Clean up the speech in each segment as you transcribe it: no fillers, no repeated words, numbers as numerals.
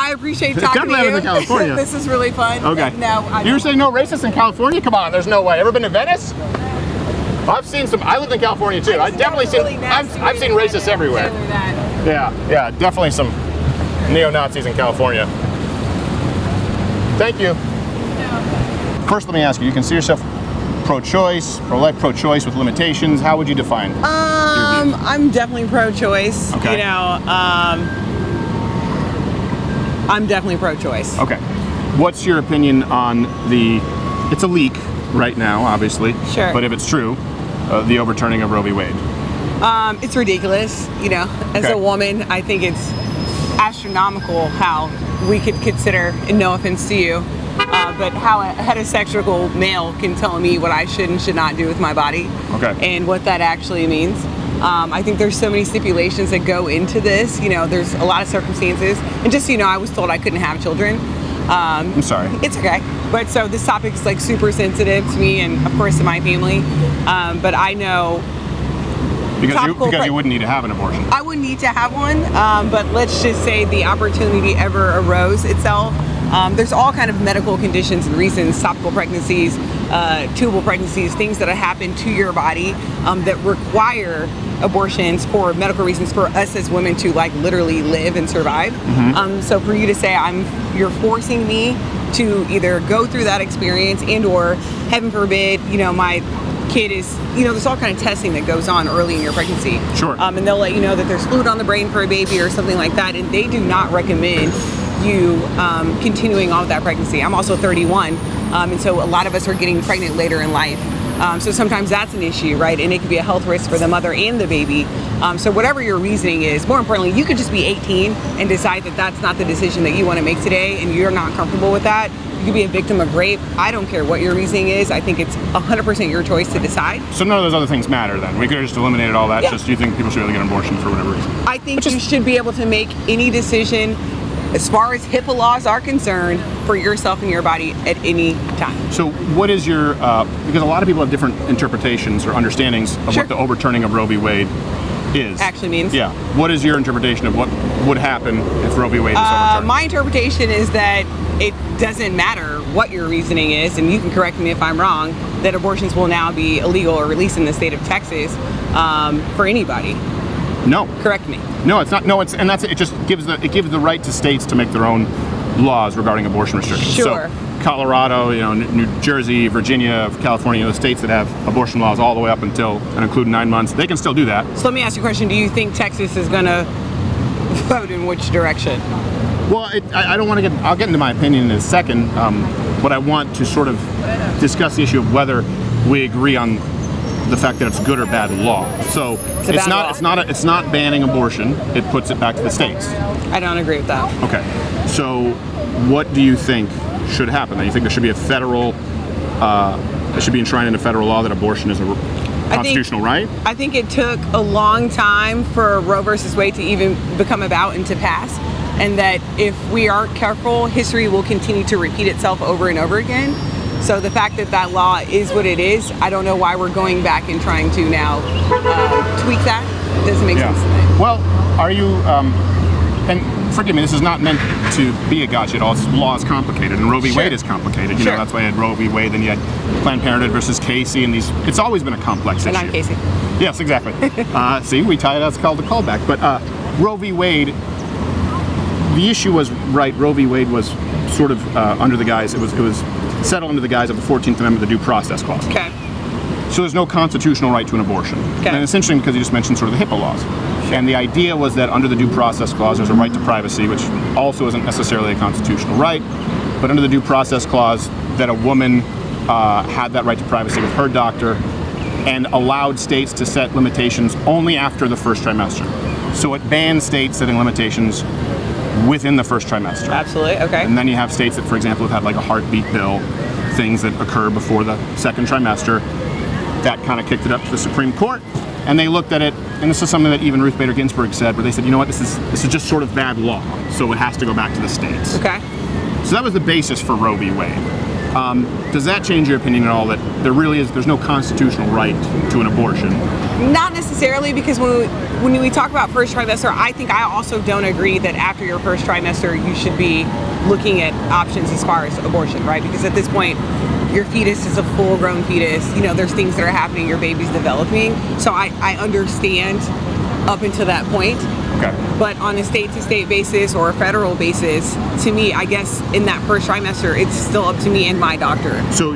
I appreciate talking to you. Definitely in California. This is really fun. Okay. No, You're saying no racists in California? Come on, there's no way. Ever been to Venice? I've seen some. I lived in California too. I've definitely seen. I've seen racists everywhere. Yeah, definitely some neo-Nazis in California. Thank you. First, let me ask you. You consider yourself pro-choice, pro-life, pro-choice with limitations? How would you define? I'm definitely pro-choice. Okay. You know, I'm definitely pro-choice. Okay. What's your opinion on the? It's a leak right now, obviously. Sure. But if it's true, the overturning of Roe v. Wade. It's ridiculous. You know, as a woman, I think it's astronomical how we could consider, and no offense to you, but how a heterosexual male can tell me what I should and should not do with my body. Okay. And what that actually means. I think there's so many stipulations that go into this. You know, there's a lot of circumstances. And just so you know, I was told I couldn't have children. I'm sorry. It's okay. But so this topic is like super sensitive to me and of course to my family. But I know because you wouldn't need to have an abortion. I wouldn't need to have one, but let's just say the opportunity ever arose itself. There's all kind of medical conditions and reasons, topical pregnancies, tubal pregnancies, things that have happened to your body that require abortions for medical reasons for us as women to like literally live and survive. So for you to say you're forcing me to either go through that experience and or heaven forbid, you know, my kid is, you know, there's all kind of testing that goes on early in your pregnancy. Sure. And they'll let you know that there's fluid on the brain for a baby or something like that, and they do not recommend you continuing on with that pregnancy. I'm also 31, and so a lot of us are getting pregnant later in life. So sometimes that's an issue, right? And it could be a health risk for the mother and the baby. So whatever your reasoning is, more importantly, you could just be 18 and decide that that's not the decision that you want to make today and you're not comfortable with that. You could be a victim of rape. I don't care what your reasoning is. I think it's 100% your choice to decide. So none of those other things matter then? We could have just eliminated all that. Just you think people should really get an abortion for whatever reason? I think you should be able to make any decision as far as HIPAA laws are concerned for yourself and your body at any time. So what is your, because a lot of people have different interpretations or understandings of what the overturning of Roe v. Wade is. Actually means? Yeah. What is your interpretation of what would happen if Roe v. Wade is overturned? My interpretation is that it doesn't matter what your reasoning is, and you can correct me if I'm wrong, that abortions will now be illegal or released in the state of Texas for anybody. No. Correct me. No, it's not. No, it's and that's it. Just gives the right to states to make their own laws regarding abortion restrictions. Sure. So Colorado, you know, New Jersey, Virginia, California, the states that have abortion laws all the way up until and including 9 months, they can still do that. So let me ask you a question. Do you think Texas is going to vote in which direction? Well, I don't want to get. I'll get into my opinion in a second. But I want to sort of discuss the issue of whether we agree on the fact that it's good or bad law. So it's not banning abortion. It puts it back to the states. I don't agree with that. Okay. So what do you think should happen? Do you think there should be a federal, it should be enshrined into federal law that abortion is a constitutional right? I think it took a long time for Roe versus Wade to even become about and to pass. And that if we aren't careful, history will continue to repeat itself over and over again. So the fact that that law is what it is, I don't know why we're going back and trying to now tweak that. It doesn't make sense to me. Well, are you, and forgive me, this is not meant to be a gotcha at all. Law is complicated, and Roe v. Wade is complicated. You know, that's why you had Roe v. Wade, then you had Planned Parenthood versus Casey, and these, it's always been a complex issue. And I'm Casey. Yes, exactly. See, we tie it, that's called a callback. But Roe v. Wade, the issue was, right, Roe v. Wade was sort of under the guise, it was settled under the guise of the 14th Amendment, the Due Process Clause. Okay. So there's no constitutional right to an abortion. Okay. And it's interesting because you just mentioned sort of the HIPAA laws. Sure. And the idea was that under the Due Process Clause, there's a right to privacy, which also isn't necessarily a constitutional right. But under the Due Process Clause, that a woman had that right to privacy with her doctor and allowed states to set limitations only after the first trimester. So it banned states setting limitations within the first trimester. Absolutely, okay. And then you have states that, for example, have had like a heartbeat bill, things that occur before the second trimester. That kind of kicked it up to the Supreme Court, and they looked at it, and this is something that even Ruth Bader Ginsburg said, where they said, you know what, this is just sort of bad law, so it has to go back to the states. Okay. So that was the basis for Roe v. Wade. Does that change your opinion at all that there's no constitutional right to an abortion? Not necessarily, because when we talk about first trimester, I also don't agree that after your first trimester you should be looking at options as far as abortion, right? Because at this point, your fetus is a full-grown fetus. You know, there's things that are happening, your baby's developing. So I understand up until that point. Okay. But on a state-to-state basis or a federal basis, to me, I guess in that first trimester, it's still up to me and my doctor. So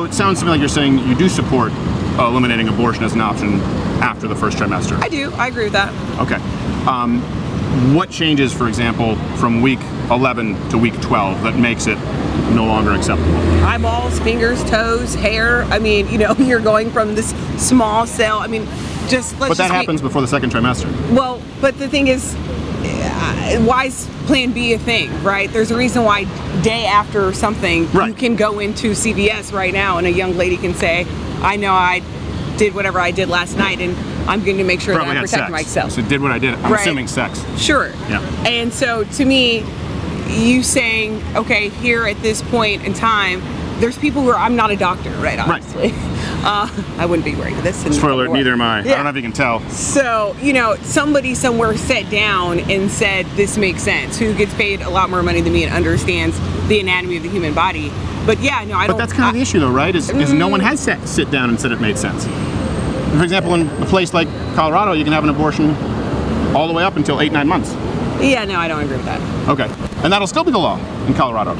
it sounds to me like you're saying you do support eliminating abortion as an option after the first trimester. I do. I agree with that. Okay. What changes, for example, from week 11 to week 12 that makes it no longer acceptable? Eyeballs, fingers, toes, hair. I mean, you know, you're going from this small cell. I mean, But that happens before the second trimester. Well, but the thing is, why is Plan B a thing, right? There's a reason why day after something, you can go into CVS right now and a young lady can say, I know I did whatever I did last night and I'm going to make sure that I protect myself. So did what I did. I'm assuming sex. Sure. Yeah. And so to me, you saying, okay, here at this point in time, there's people who I'm not a doctor, right, obviously. I wouldn't be wearing this. Spoiler, neither am I. Yeah. I don't know if you can tell. So, you know, somebody somewhere sat down and said, this makes sense, who gets paid a lot more money than me and understands the anatomy of the human body. But yeah, no, I don't. But that's kind of the issue though, right? Is no one has sit down and said it made sense. For example, in a place like Colorado, you can have an abortion all the way up until 8-9 months. Yeah, no, I don't agree with that. Okay. And that'll still be the law in Colorado.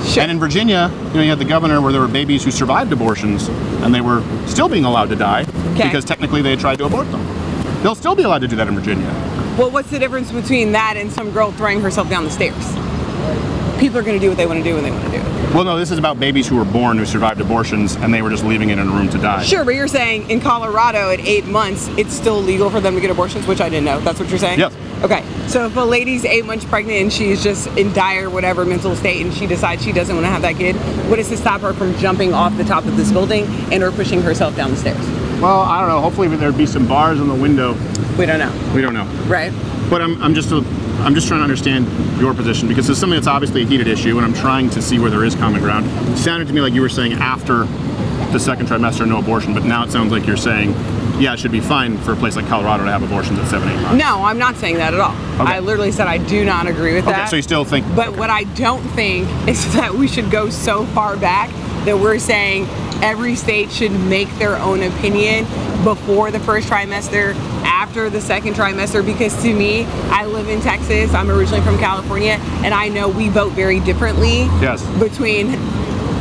Sure. And in Virginia, you know, you had the governor where there were babies who survived abortions and they were still being allowed to die because technically they had tried to abort them. They'll still be allowed to do that in Virginia. Well, what's the difference between that and some girl throwing herself down the stairs? People are going to do what they want to do when they want to do it. Well, no, this is about babies who were born who survived abortions and they were just leaving it in a room to die. Sure, but you're saying in Colorado at 8 months, it's still legal for them to get abortions, which I didn't know. That's what you're saying? Yes. Okay, so if a lady's 8 months pregnant and she's just in dire whatever mental state and she decides she doesn't want to have that kid, what is to stop her from jumping off the top of this building and or pushing herself down the stairs? Well, I don't know. Hopefully there'd be some bars on the window. We don't know. We don't know. Right. But I'm just trying to understand your position because it's something that's obviously a heated issue and I'm trying to see where there is common ground. It sounded to me like you were saying after the second trimester, no abortion, but now it sounds like you're saying, yeah, it should be fine for a place like Colorado to have abortions at 7-8 months. No, I'm not saying that at all. Okay. I literally said I do not agree with that. Okay, so you still think... But what I don't think is that we should go so far back that we're saying every state should make their own opinion before the first trimester, after the second trimester, because to me, I live in Texas, I'm originally from California, and I know we vote very differently between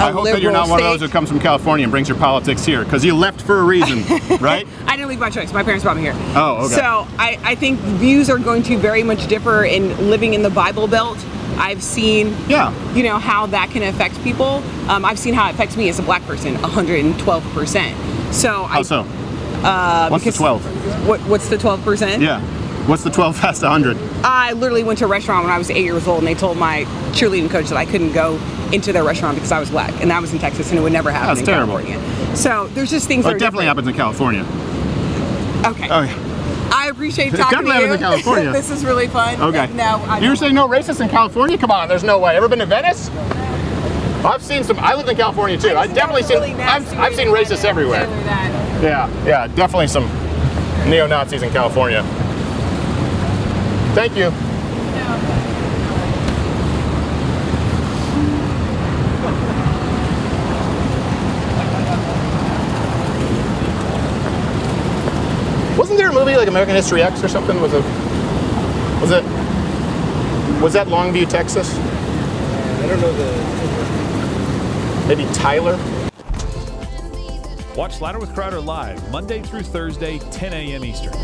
I hope that you're not one of those who comes from California and brings your politics here, because you left for a reason, right? I didn't leave my choice. My parents brought me here. Oh, okay. So I think views are going to very much differ in living in the Bible Belt. I've seen, you know, how that can affect people. I've seen how it affects me as a black person, 112%. So how so? What's the 12? What's the 12%? Yeah. What's the 12 past 100? I literally went to a restaurant when I was 8 years old and they told my cheerleading coach that I couldn't go into their restaurant because I was black, and that was in Texas and it would never happen in California. So there's just things that it definitely happens in California. Okay. I appreciate talking to you. It definitely happens in California. This is really fun. Okay. No, you were saying no racists in California? Come on, there's no way. Ever been to Venice? I've seen some. I lived in California too. I've definitely seen. I've seen racists everywhere. Yeah, definitely some neo-Nazis in California. Thank you. Wasn't there a movie like American History X or something? Was that Longview, Texas? I don't know Maybe Tyler? Watch Louder with Crowder live Monday through Thursday, 10 a.m. Eastern.